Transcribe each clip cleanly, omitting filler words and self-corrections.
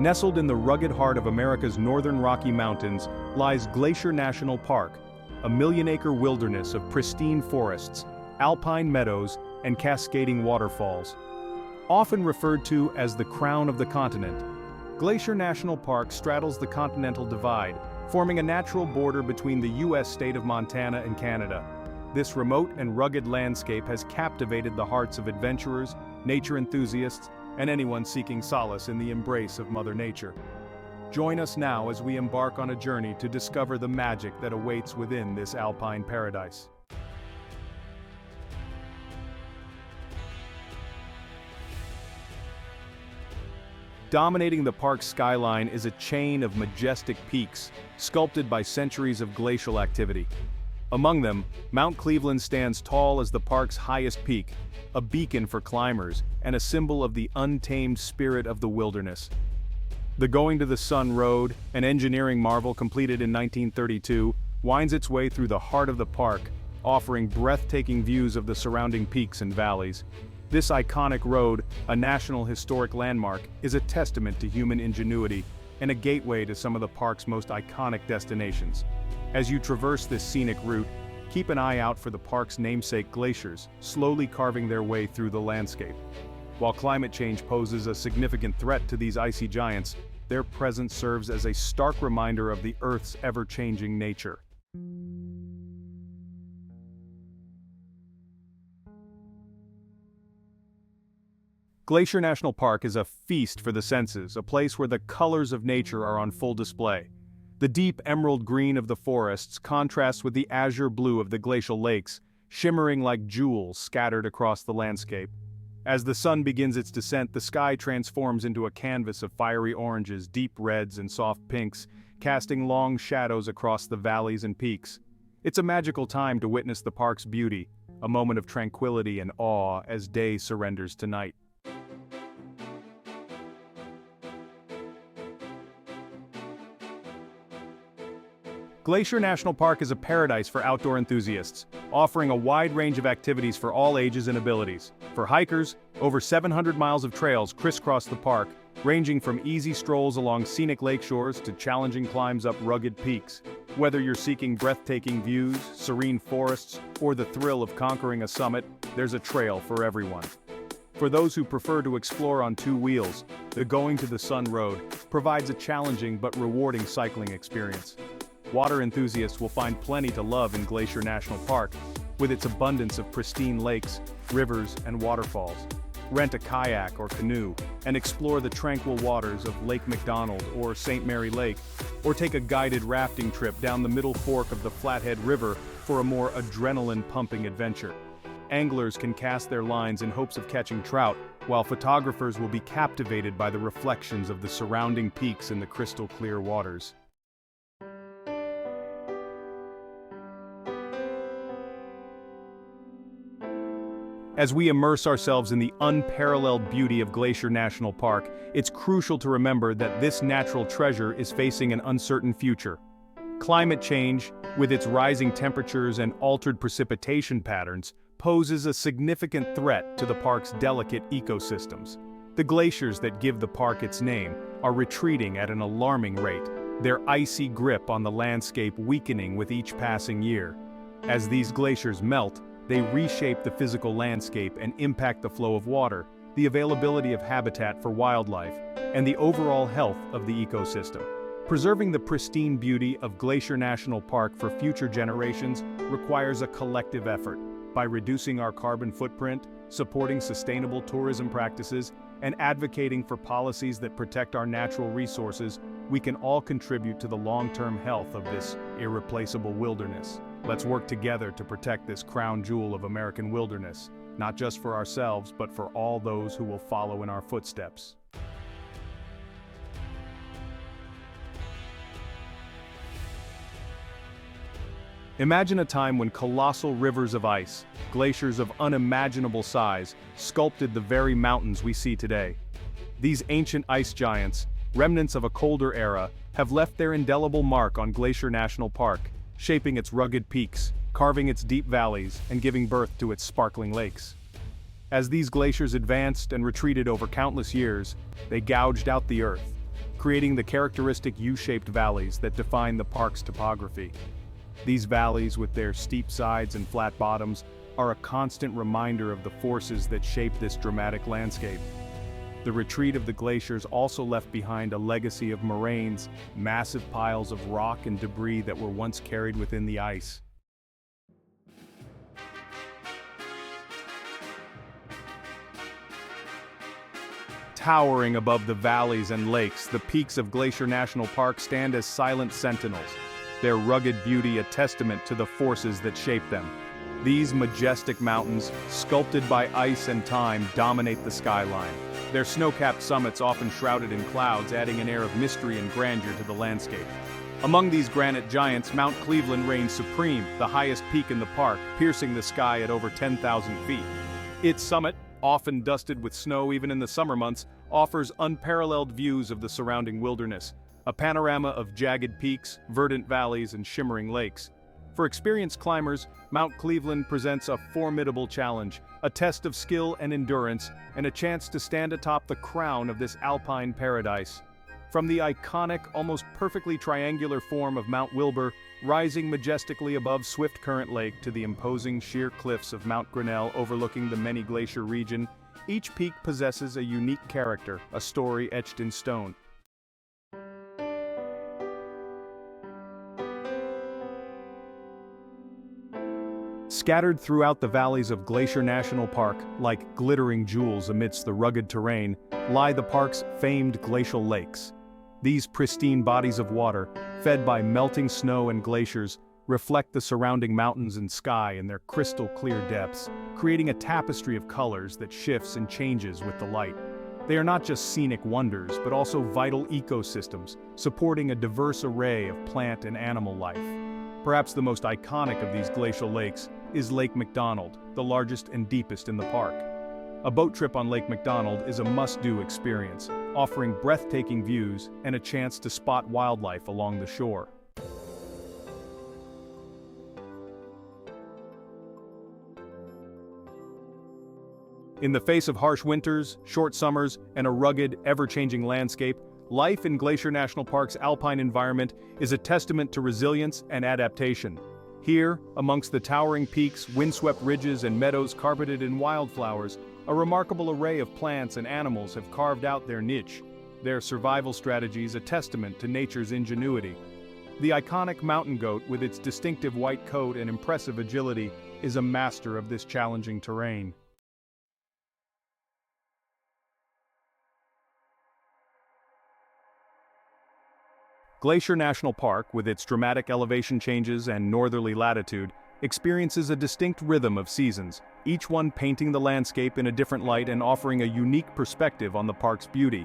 Nestled in the rugged heart of America's northern Rocky Mountains lies Glacier National Park, a million-acre wilderness of pristine forests, alpine meadows, and cascading waterfalls. Often referred to as the crown of the continent, Glacier National Park straddles the continental divide, forming a natural border between the U.S. state of Montana and Canada. This remote and rugged landscape has captivated the hearts of adventurers, nature enthusiasts, and anyone seeking solace in the embrace of Mother Nature. Join us now as we embark on a journey to discover the magic that awaits within this alpine paradise. Dominating the park's skyline is a chain of majestic peaks, sculpted by centuries of glacial activity. Among them, Mount Cleveland stands tall as the park's highest peak, a beacon for climbers and a symbol of the untamed spirit of the wilderness. The Going to the Sun Road, an engineering marvel completed in 1932, winds its way through the heart of the park, offering breathtaking views of the surrounding peaks and valleys. This iconic road, a National Historic Landmark, is a testament to human ingenuity and a gateway to some of the park's most iconic destinations. As you traverse this scenic route, keep an eye out for the park's namesake glaciers, slowly carving their way through the landscape. While climate change poses a significant threat to these icy giants, their presence serves as a stark reminder of the Earth's ever-changing nature. Glacier National Park is a feast for the senses, a place where the colors of nature are on full display. The deep emerald green of the forests contrasts with the azure blue of the glacial lakes, shimmering like jewels scattered across the landscape. As the sun begins its descent, the sky transforms into a canvas of fiery oranges, deep reds, and soft pinks, casting long shadows across the valleys and peaks. It's a magical time to witness the park's beauty, a moment of tranquility and awe as day surrenders to night. Glacier National Park is a paradise for outdoor enthusiasts, offering a wide range of activities for all ages and abilities. For hikers, over 700 miles of trails crisscross the park, ranging from easy strolls along scenic lake shores to challenging climbs up rugged peaks. Whether you're seeking breathtaking views, serene forests, or the thrill of conquering a summit, there's a trail for everyone. For those who prefer to explore on two wheels, the Going to the Sun Road provides a challenging but rewarding cycling experience. Water enthusiasts will find plenty to love in Glacier National Park, with its abundance of pristine lakes, rivers, and waterfalls. Rent a kayak or canoe and explore the tranquil waters of Lake McDonald or St. Mary Lake, or take a guided rafting trip down the middle fork of the Flathead River for a more adrenaline-pumping adventure. Anglers can cast their lines in hopes of catching trout, while photographers will be captivated by the reflections of the surrounding peaks in the crystal-clear waters. As we immerse ourselves in the unparalleled beauty of Glacier National Park, it's crucial to remember that this natural treasure is facing an uncertain future. Climate change, with its rising temperatures and altered precipitation patterns, poses a significant threat to the park's delicate ecosystems. The glaciers that give the park its name are retreating at an alarming rate, their icy grip on the landscape weakening with each passing year. As these glaciers melt, they reshape the physical landscape and impact the flow of water, the availability of habitat for wildlife, and the overall health of the ecosystem. Preserving the pristine beauty of Glacier National Park for future generations requires a collective effort. By reducing our carbon footprint, supporting sustainable tourism practices, and advocating for policies that protect our natural resources, we can all contribute to the long-term health of this irreplaceable wilderness. Let's work together to protect this crown jewel of American wilderness, not just for ourselves, but for all those who will follow in our footsteps. Imagine a time when colossal rivers of ice, glaciers of unimaginable size, sculpted the very mountains we see today. These ancient ice giants, remnants of a colder era, have left their indelible mark on Glacier National Park, shaping its rugged peaks, carving its deep valleys, and giving birth to its sparkling lakes. As these glaciers advanced and retreated over countless years, they gouged out the earth, creating the characteristic U-shaped valleys that define the park's topography. These valleys, with their steep sides and flat bottoms, are a constant reminder of the forces that shape this dramatic landscape. The retreat of the glaciers also left behind a legacy of moraines, massive piles of rock and debris that were once carried within the ice. Towering above the valleys and lakes, the peaks of Glacier National Park stand as silent sentinels, their rugged beauty a testament to the forces that shape them. These majestic mountains, sculpted by ice and time, dominate the skyline. Their snow-capped summits often shrouded in clouds, adding an air of mystery and grandeur to the landscape. Among these granite giants, Mount Cleveland reigns supreme, the highest peak in the park, piercing the sky at over 10,000 feet. Its summit, often dusted with snow even in the summer months, offers unparalleled views of the surrounding wilderness, a panorama of jagged peaks, verdant valleys, and shimmering lakes. For experienced climbers, Mount Cleveland presents a formidable challenge, a test of skill and endurance, and a chance to stand atop the crown of this Alpine Paradise. From the iconic, almost perfectly triangular form of Mount Wilbur, rising majestically above Swift Current Lake, to the imposing sheer cliffs of Mount Grinnell overlooking the many glacier region, each peak possesses a unique character, a story etched in stone. Scattered throughout the valleys of Glacier National Park, like glittering jewels amidst the rugged terrain, lie the park's famed glacial lakes. These pristine bodies of water, fed by melting snow and glaciers, reflect the surrounding mountains and sky in their crystal-clear depths, creating a tapestry of colors that shifts and changes with the light. They are not just scenic wonders, but also vital ecosystems, supporting a diverse array of plant and animal life. Perhaps the most iconic of these glacial lakes is Lake McDonald, the largest and deepest in the park. A boat trip on Lake McDonald is a must-do experience, offering breathtaking views and a chance to spot wildlife along the shore. In the face of harsh winters, short summers, and a rugged, ever-changing landscape, life in Glacier National Park's alpine environment is a testament to resilience and adaptation. Here, amongst the towering peaks, windswept ridges, and meadows carpeted in wildflowers, a remarkable array of plants and animals have carved out their niche, their survival strategies a testament to nature's ingenuity. The iconic mountain goat, with its distinctive white coat and impressive agility, is a master of this challenging terrain. Glacier National Park, with its dramatic elevation changes and northerly latitude, experiences a distinct rhythm of seasons, each one painting the landscape in a different light and offering a unique perspective on the park's beauty.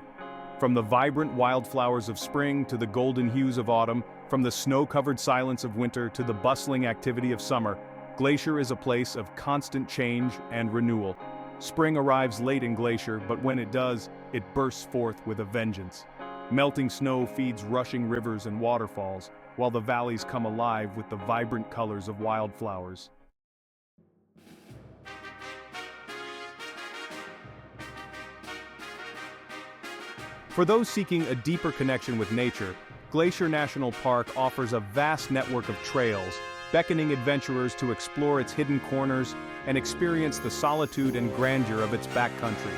From the vibrant wildflowers of spring to the golden hues of autumn, from the snow-covered silence of winter to the bustling activity of summer, Glacier is a place of constant change and renewal. Spring arrives late in Glacier, but when it does, it bursts forth with a vengeance. Melting snow feeds rushing rivers and waterfalls, while the valleys come alive with the vibrant colors of wildflowers. For those seeking a deeper connection with nature, Glacier National Park offers a vast network of trails, beckoning adventurers to explore its hidden corners and experience the solitude and grandeur of its backcountry.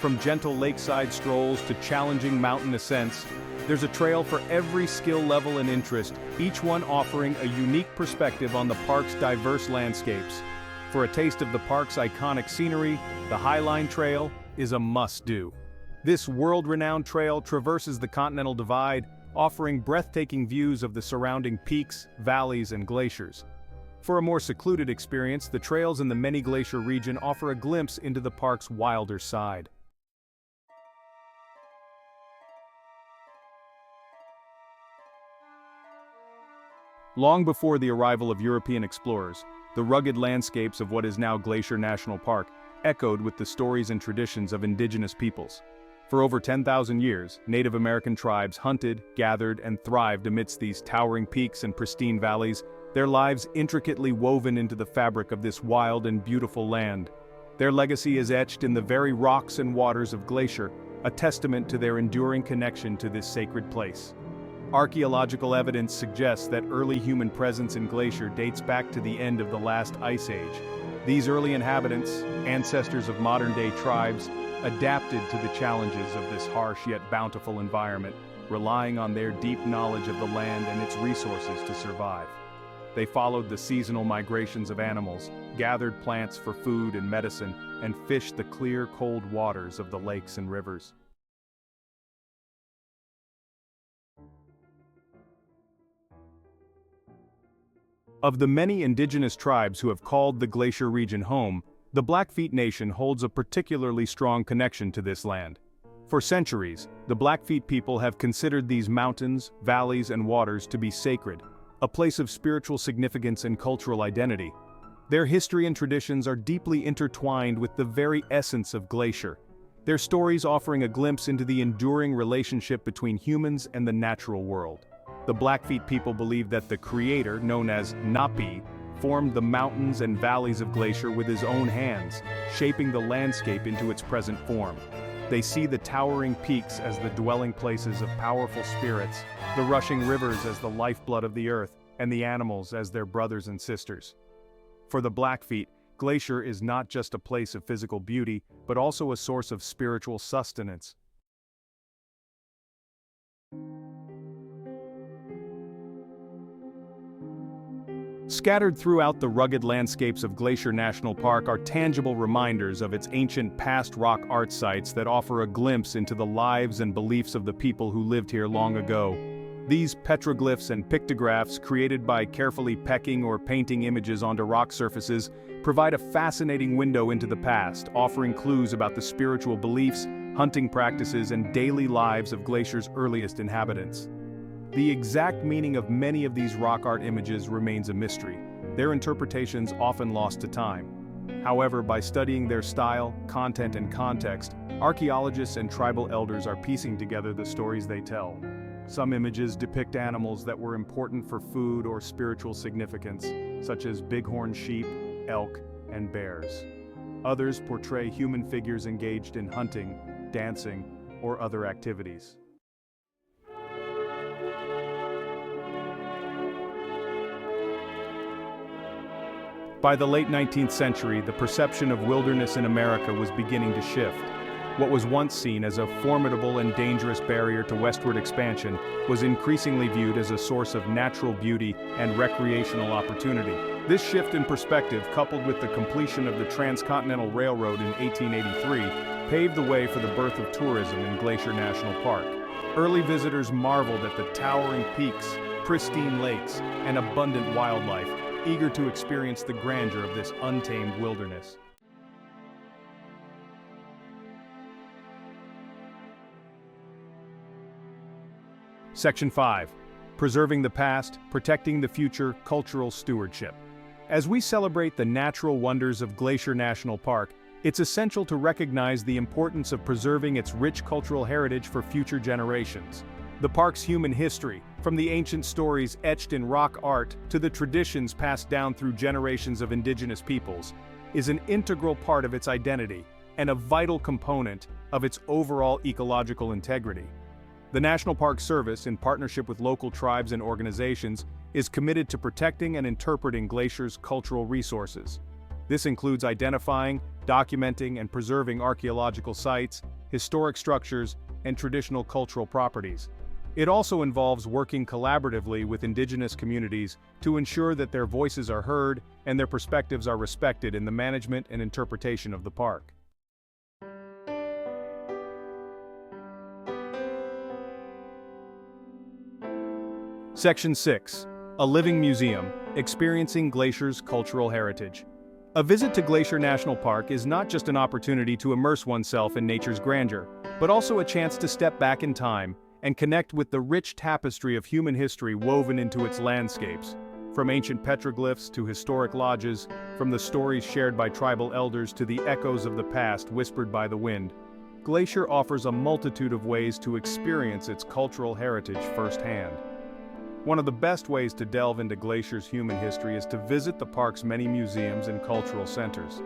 From gentle lakeside strolls to challenging mountain ascents, there's a trail for every skill level and interest, each one offering a unique perspective on the park's diverse landscapes. For a taste of the park's iconic scenery, the Highline Trail is a must-do. This world-renowned trail traverses the Continental Divide, offering breathtaking views of the surrounding peaks, valleys, and glaciers. For a more secluded experience, the trails in the many glacier region offer a glimpse into the park's wilder side. Long before the arrival of European explorers, the rugged landscapes of what is now Glacier National Park echoed with the stories and traditions of indigenous peoples. For over 10,000 years, Native American tribes hunted, gathered, and thrived amidst these towering peaks and pristine valleys, their lives intricately woven into the fabric of this wild and beautiful land. Their legacy is etched in the very rocks and waters of Glacier, a testament to their enduring connection to this sacred place. Archaeological evidence suggests that early human presence in Glacier dates back to the end of the last ice age. These early inhabitants, ancestors of modern-day tribes, adapted to the challenges of this harsh yet bountiful environment, relying on their deep knowledge of the land and its resources to survive. They followed the seasonal migrations of animals, gathered plants for food and medicine, and fished the clear, cold waters of the lakes and rivers. Of the many indigenous tribes who have called the Glacier region home, the Blackfeet Nation holds a particularly strong connection to this land. For centuries, the Blackfeet people have considered these mountains, valleys, and waters to be sacred, a place of spiritual significance and cultural identity. Their history and traditions are deeply intertwined with the very essence of Glacier, their stories offering a glimpse into the enduring relationship between humans and the natural world. The Blackfeet people believe that the creator, known as Napi, formed the mountains and valleys of Glacier with his own hands, shaping the landscape into its present form. They see the towering peaks as the dwelling places of powerful spirits, the rushing rivers as the lifeblood of the earth, and the animals as their brothers and sisters. For the Blackfeet, Glacier is not just a place of physical beauty, but also a source of spiritual sustenance. Scattered throughout the rugged landscapes of Glacier National Park are tangible reminders of its ancient past rock art sites that offer a glimpse into the lives and beliefs of the people who lived here long ago. These petroglyphs and pictographs, created by carefully pecking or painting images onto rock surfaces, provide a fascinating window into the past, offering clues about the spiritual beliefs, hunting practices, and daily lives of Glacier's earliest inhabitants. The exact meaning of many of these rock art images remains a mystery, their interpretations often lost to time. However, by studying their style, content, and context, archaeologists and tribal elders are piecing together the stories they tell. Some images depict animals that were important for food or spiritual significance, such as bighorn sheep, elk, and bears. Others portray human figures engaged in hunting, dancing, or other activities. By the late 19th century, the perception of wilderness in America was beginning to shift. What was once seen as a formidable and dangerous barrier to westward expansion was increasingly viewed as a source of natural beauty and recreational opportunity. This shift in perspective, coupled with the completion of the Transcontinental Railroad in 1883, paved the way for the birth of tourism in Glacier National Park. Early visitors marveled at the towering peaks, pristine lakes, and abundant wildlife, eager to experience the grandeur of this untamed wilderness. Section 5. Preserving the past, protecting the future, cultural stewardship. As we celebrate the natural wonders of Glacier National Park, it's essential to recognize the importance of preserving its rich cultural heritage for future generations. The park's human history, from the ancient stories etched in rock art to the traditions passed down through generations of indigenous peoples, is an integral part of its identity and a vital component of its overall ecological integrity. The National Park Service, in partnership with local tribes and organizations, is committed to protecting and interpreting Glacier's cultural resources. This includes identifying, documenting, and preserving archaeological sites, historic structures, and traditional cultural properties. It also involves working collaboratively with indigenous communities to ensure that their voices are heard and their perspectives are respected in the management and interpretation of the park. Section 6. A living museum, experiencing Glacier's cultural heritage. A visit to Glacier National Park is not just an opportunity to immerse oneself in nature's grandeur, but also a chance to step back in time and connect with the rich tapestry of human history woven into its landscapes. From ancient petroglyphs to historic lodges, from the stories shared by tribal elders to the echoes of the past whispered by the wind, Glacier offers a multitude of ways to experience its cultural heritage firsthand. One of the best ways to delve into Glacier's human history is to visit the park's many museums and cultural centers.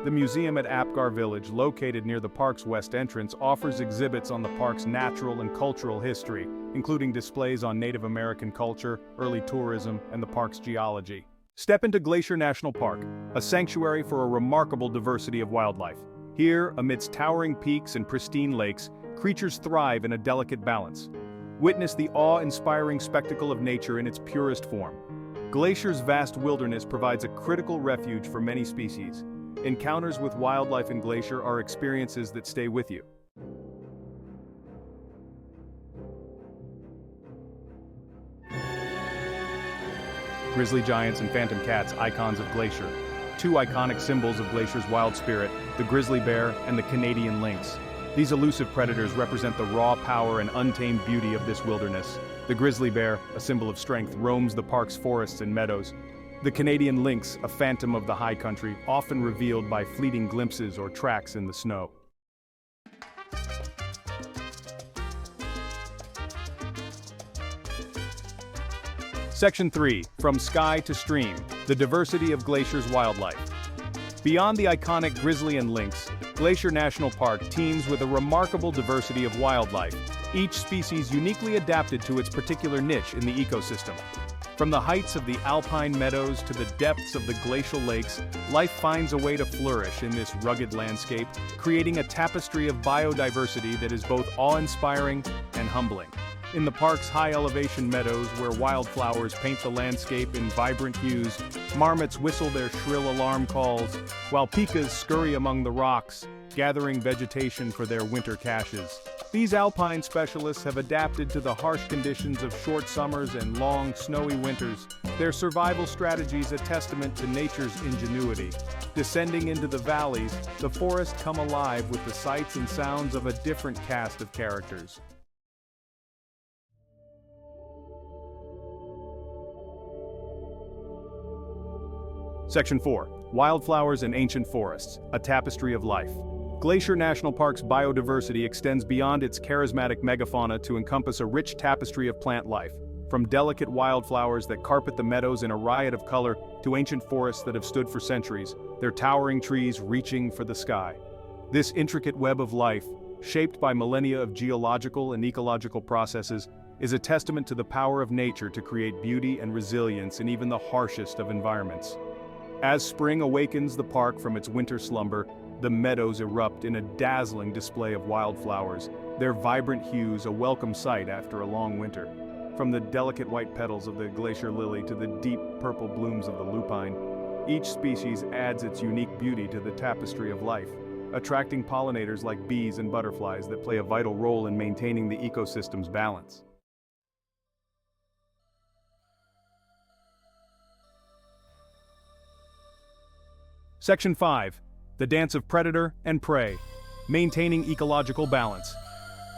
The museum at Apgar Village, located near the park's west entrance, offers exhibits on the park's natural and cultural history, including displays on Native American culture, early tourism, and the park's geology. Step into Glacier National Park, a sanctuary for a remarkable diversity of wildlife. Here, amidst towering peaks and pristine lakes, creatures thrive in a delicate balance. Witness the awe-inspiring spectacle of nature in its purest form. Glacier's vast wilderness provides a critical refuge for many species. Encounters with wildlife in Glacier are experiences that stay with you. Grizzly giants and phantom cats, icons of Glacier. Two iconic symbols of Glacier's wild spirit, the grizzly bear and the Canadian lynx. These elusive predators represent the raw power and untamed beauty of this wilderness. The grizzly bear, a symbol of strength, roams the park's forests and meadows. The Canadian lynx, a phantom of the high country, often revealed by fleeting glimpses or tracks in the snow. Section 3. From Sky to Stream, the diversity of Glacier's wildlife. Beyond the iconic grizzly and lynx, Glacier National Park teems with a remarkable diversity of wildlife, each species uniquely adapted to its particular niche in the ecosystem. From the heights of the alpine meadows to the depths of the glacial lakes, life finds a way to flourish in this rugged landscape, creating a tapestry of biodiversity that is both awe-inspiring and humbling. In the park's high-elevation meadows, where wildflowers paint the landscape in vibrant hues, marmots whistle their shrill alarm calls, while pikas scurry among the rocks, gathering vegetation for their winter caches. These alpine specialists have adapted to the harsh conditions of short summers and long, snowy winters. Their survival strategies a testament to nature's ingenuity. Descending into the valleys, the forests come alive with the sights and sounds of a different cast of characters. Section 4. Wildflowers and Ancient Forests, a Tapestry of Life. Glacier National Park's biodiversity extends beyond its charismatic megafauna to encompass a rich tapestry of plant life, from delicate wildflowers that carpet the meadows in a riot of color to ancient forests that have stood for centuries, their towering trees reaching for the sky. This intricate web of life, shaped by millennia of geological and ecological processes, is a testament to the power of nature to create beauty and resilience in even the harshest of environments. As spring awakens the park from its winter slumber, the meadows erupt in a dazzling display of wildflowers, their vibrant hues a welcome sight after a long winter. From the delicate white petals of the glacier lily to the deep purple blooms of the lupine, each species adds its unique beauty to the tapestry of life, attracting pollinators like bees and butterflies that play a vital role in maintaining the ecosystem's balance. Section 5. The Dance of Predator and Prey, Maintaining Ecological Balance.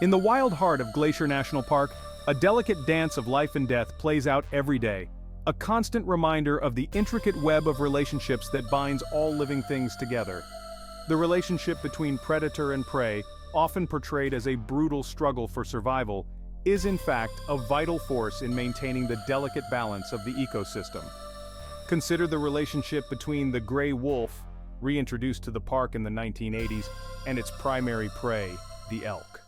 In the wild heart of Glacier National Park, a delicate dance of life and death plays out every day, a constant reminder of the intricate web of relationships that binds all living things together. The relationship between predator and prey, often portrayed as a brutal struggle for survival, is in fact a vital force in maintaining the delicate balance of the ecosystem. Consider the relationship between the gray wolf, reintroduced to the park in the 1980s, and its primary prey, the elk.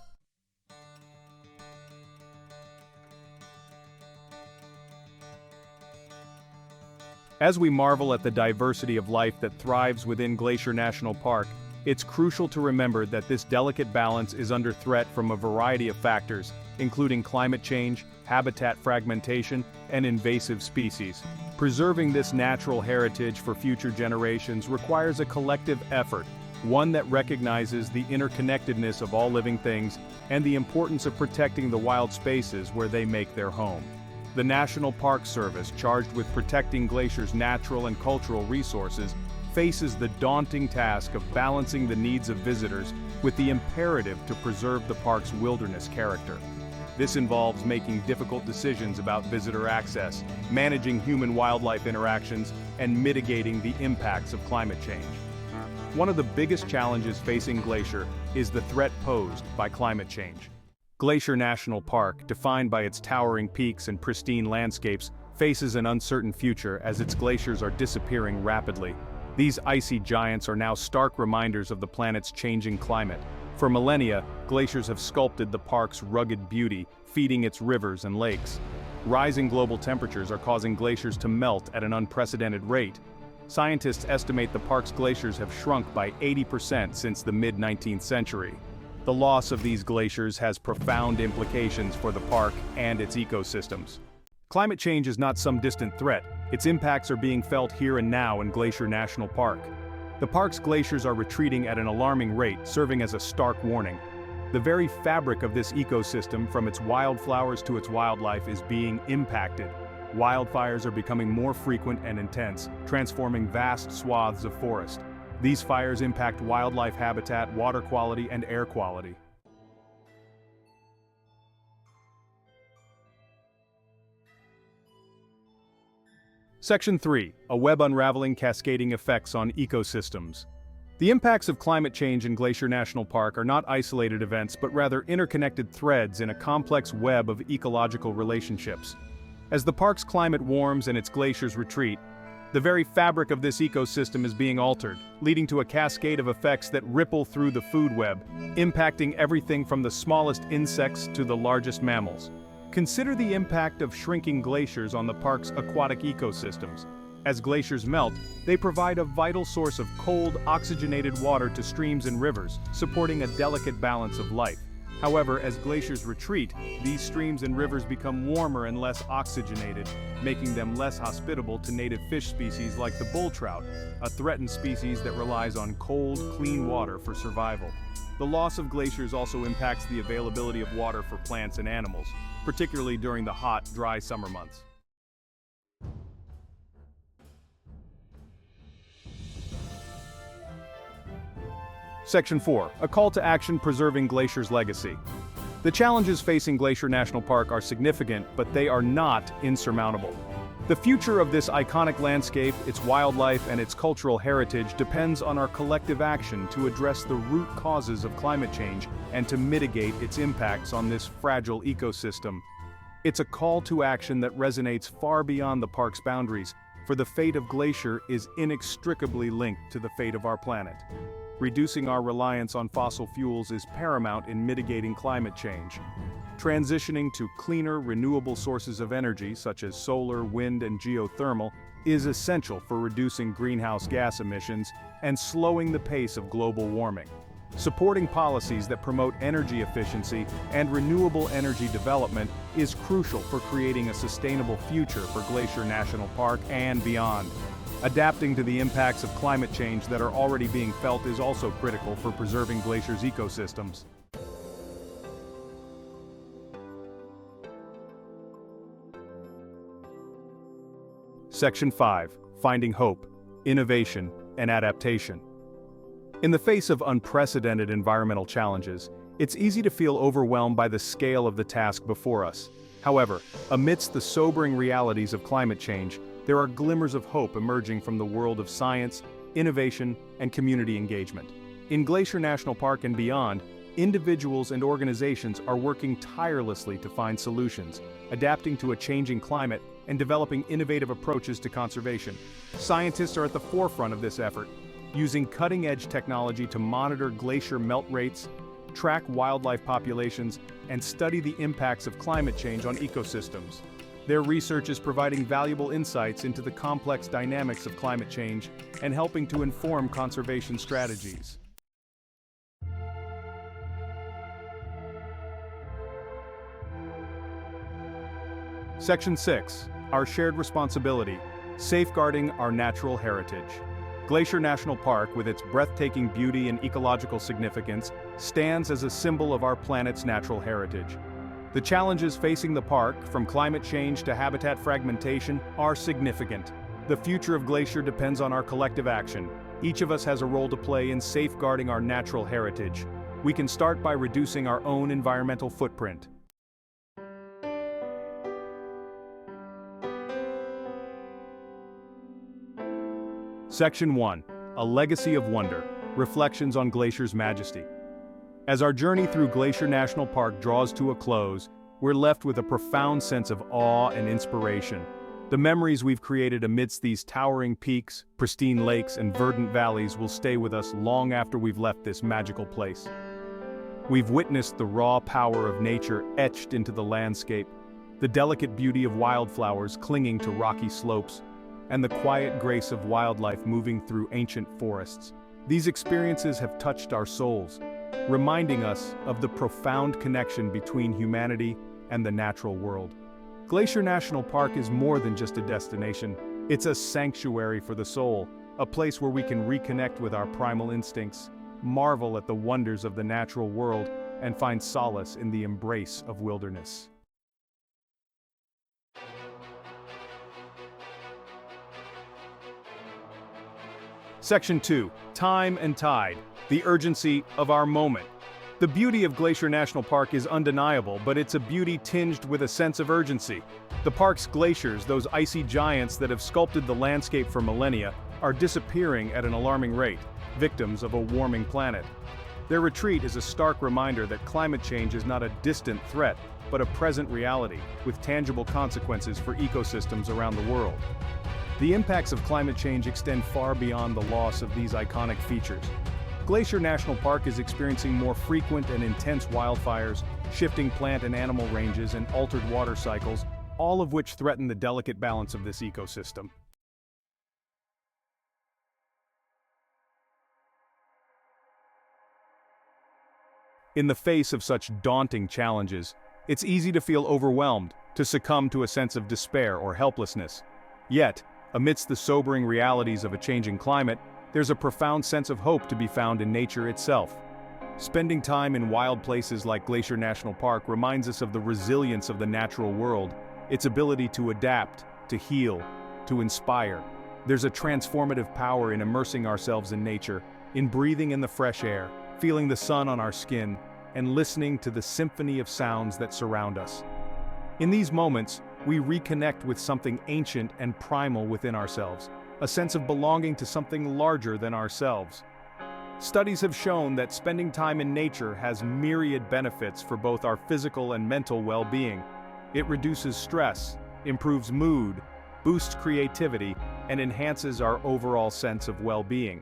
As we marvel at the diversity of life that thrives within Glacier National Park, it's crucial to remember that this delicate balance is under threat from a variety of factors, including climate change, habitat fragmentation, and invasive species. Preserving this natural heritage for future generations requires a collective effort, one that recognizes the interconnectedness of all living things and the importance of protecting the wild spaces where they make their home. The National Park Service, charged with protecting Glacier's natural and cultural resources, faces the daunting task of balancing the needs of visitors with the imperative to preserve the park's wilderness character. This involves making difficult decisions about visitor access, managing human-wildlife interactions, and mitigating the impacts of climate change. One of the biggest challenges facing Glacier is the threat posed by climate change. Glacier National Park, defined by its towering peaks and pristine landscapes, faces an uncertain future as its glaciers are disappearing rapidly. These icy giants are now stark reminders of the planet's changing climate. For millennia, glaciers have sculpted the park's rugged beauty, feeding its rivers and lakes. Rising global temperatures are causing glaciers to melt at an unprecedented rate. Scientists estimate the park's glaciers have shrunk by 80% since the mid-19th century. The loss of these glaciers has profound implications for the park and its ecosystems. Climate change is not some distant threat. Its impacts are being felt here and now in Glacier National Park. The park's glaciers are retreating at an alarming rate, serving as a stark warning. The very fabric of this ecosystem, from its wildflowers to its wildlife, is being impacted. Wildfires are becoming more frequent and intense, transforming vast swaths of forest. These fires impact wildlife habitat, water quality, and air quality. Section 3. A web unraveling cascading effects on ecosystems. The impacts of climate change in Glacier National Park are not isolated events but rather interconnected threads in a complex web of ecological relationships. As the park's climate warms and its glaciers retreat, the very fabric of this ecosystem is being altered, leading to a cascade of effects that ripple through the food web, impacting everything from the smallest insects to the largest mammals. Consider the impact of shrinking glaciers on the park's aquatic ecosystems. As glaciers melt, they provide a vital source of cold, oxygenated water to streams and rivers, supporting a delicate balance of life. However, as glaciers retreat, these streams and rivers become warmer and less oxygenated, making them less hospitable to native fish species like the bull trout, a threatened species that relies on cold, clean water for survival. The loss of glaciers also impacts the availability of water for plants and animals, particularly during the hot, dry summer months. Section 4. A call to action preserving Glacier's legacy. The challenges facing Glacier National Park are significant, but they are not insurmountable. The future of this iconic landscape, its wildlife, and its cultural heritage depends on our collective action to address the root causes of climate change and to mitigate its impacts on this fragile ecosystem. It's a call to action that resonates far beyond the park's boundaries, for the fate of Glacier is inextricably linked to the fate of our planet. Reducing our reliance on fossil fuels is paramount in mitigating climate change. Transitioning to cleaner, renewable sources of energy, such as solar, wind, and geothermal, is essential for reducing greenhouse gas emissions and slowing the pace of global warming. Supporting policies that promote energy efficiency and renewable energy development is crucial for creating a sustainable future for Glacier National Park and beyond. Adapting to the impacts of climate change that are already being felt is also critical for preserving Glacier's ecosystems. Section 5. Finding hope, innovation, and adaptation. In the face of unprecedented environmental challenges, it's easy to feel overwhelmed by the scale of the task before us. However, amidst the sobering realities of climate change, there are glimmers of hope emerging from the world of science, innovation, and community engagement. In Glacier National Park and beyond, individuals and organizations are working tirelessly to find solutions, adapting to a changing climate and developing innovative approaches to conservation. Scientists are at the forefront of this effort, using cutting-edge technology to monitor glacier melt rates, track wildlife populations, and study the impacts of climate change on ecosystems. Their research is providing valuable insights into the complex dynamics of climate change and helping to inform conservation strategies. Section 6. Our shared responsibility, safeguarding our natural heritage. Glacier National Park, with its breathtaking beauty and ecological significance, stands as a symbol of our planet's natural heritage. The challenges facing the park, from climate change to habitat fragmentation, are significant. The future of Glacier depends on our collective action. Each of us has a role to play in safeguarding our natural heritage. We can start by reducing our own environmental footprint. Section 1. A Legacy of Wonder, Reflections on Glacier's Majesty. As our journey through Glacier National Park draws to a close, we're left with a profound sense of awe and inspiration. The memories we've created amidst these towering peaks, pristine lakes, and verdant valleys will stay with us long after we've left this magical place. We've witnessed the raw power of nature etched into the landscape, the delicate beauty of wildflowers clinging to rocky slopes, and the quiet grace of wildlife moving through ancient forests. These experiences have touched our souls, reminding us of the profound connection between humanity and the natural world. Glacier National Park is more than just a destination. It's a sanctuary for the soul, a place where we can reconnect with our primal instincts, marvel at the wonders of the natural world, and find solace in the embrace of wilderness. Section 2. Time and Tide. The urgency of our moment. The beauty of Glacier National Park is undeniable, but it's a beauty tinged with a sense of urgency. The park's glaciers, those icy giants that have sculpted the landscape for millennia, are disappearing at an alarming rate, victims of a warming planet. Their retreat is a stark reminder that climate change is not a distant threat, but a present reality, with tangible consequences for ecosystems around the world. The impacts of climate change extend far beyond the loss of these iconic features. Glacier National Park is experiencing more frequent and intense wildfires, shifting plant and animal ranges, and altered water cycles, all of which threaten the delicate balance of this ecosystem. In the face of such daunting challenges, it's easy to feel overwhelmed, to succumb to a sense of despair or helplessness. Yet, amidst the sobering realities of a changing climate, there's a profound sense of hope to be found in nature itself. Spending time in wild places like Glacier National Park reminds us of the resilience of the natural world, its ability to adapt, to heal, to inspire. There's a transformative power in immersing ourselves in nature, in breathing in the fresh air, feeling the sun on our skin, and listening to the symphony of sounds that surround us. In these moments, we reconnect with something ancient and primal within ourselves, a sense of belonging to something larger than ourselves. Studies have shown that spending time in nature has myriad benefits for both our physical and mental well-being. It reduces stress, improves mood, boosts creativity, and enhances our overall sense of well-being.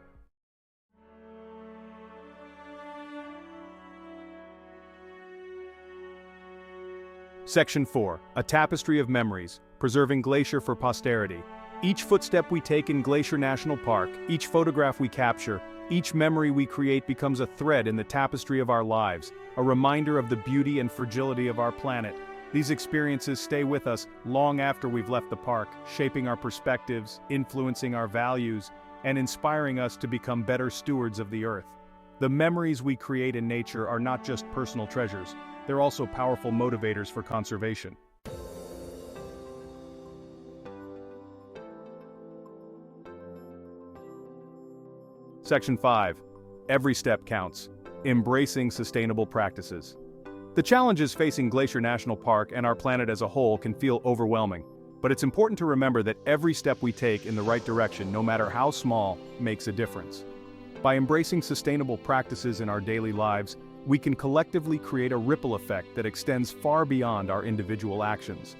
Section 4. A tapestry of memories, preserving Glacier for posterity. Each footstep we take in Glacier National Park, each photograph we capture, each memory we create becomes a thread in the tapestry of our lives, a reminder of the beauty and fragility of our planet. These experiences stay with us long after we've left the park, shaping our perspectives, influencing our values, and inspiring us to become better stewards of the earth. The memories we create in nature are not just personal treasures, they're also powerful motivators for conservation. Section 5. Every step counts. Embracing sustainable practices. The challenges facing Glacier National Park and our planet as a whole can feel overwhelming, but it's important to remember that every step we take in the right direction, no matter how small, makes a difference. By embracing sustainable practices in our daily lives, we can collectively create a ripple effect that extends far beyond our individual actions.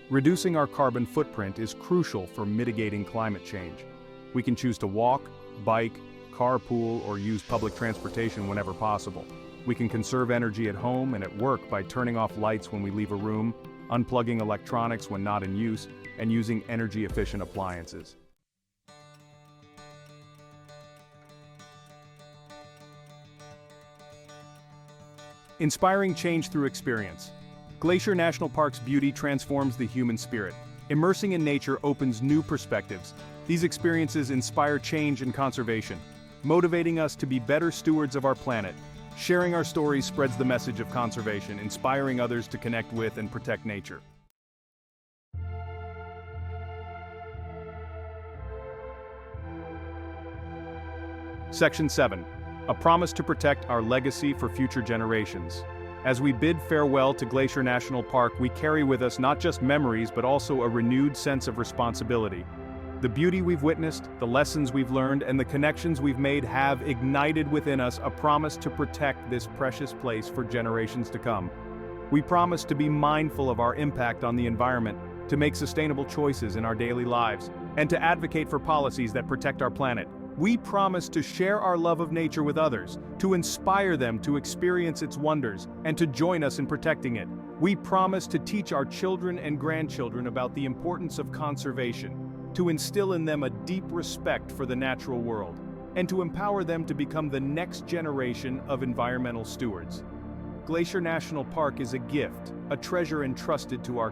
Reducing our carbon footprint is crucial for mitigating climate change. We can choose to walk, bike, carpool, or use public transportation whenever possible. We can conserve energy at home and at work by turning off lights when we leave a room, unplugging electronics when not in use, and using energy-efficient appliances. Inspiring change through experience. Glacier National Park's beauty transforms the human spirit. Immersing in nature opens new perspectives. These experiences inspire change and conservation, motivating us to be better stewards of our planet. Sharing our stories spreads the message of conservation, inspiring others to connect with and protect nature. Section 7. A promise to protect our legacy for future generations. As we bid farewell to Glacier National Park, we carry with us not just memories but also a renewed sense of responsibility. The beauty we've witnessed, the lessons we've learned, and the connections we've made have ignited within us a promise to protect this precious place for generations to come. We promise to be mindful of our impact on the environment, to make sustainable choices in our daily lives, and to advocate for policies that protect our planet. We promise to share our love of nature with others, to inspire them to experience its wonders, and to join us in protecting it. We promise to teach our children and grandchildren about the importance of conservation, to instill in them a deep respect for the natural world, and to empower them to become the next generation of environmental stewards. Glacier National Park is a gift, a treasure entrusted to our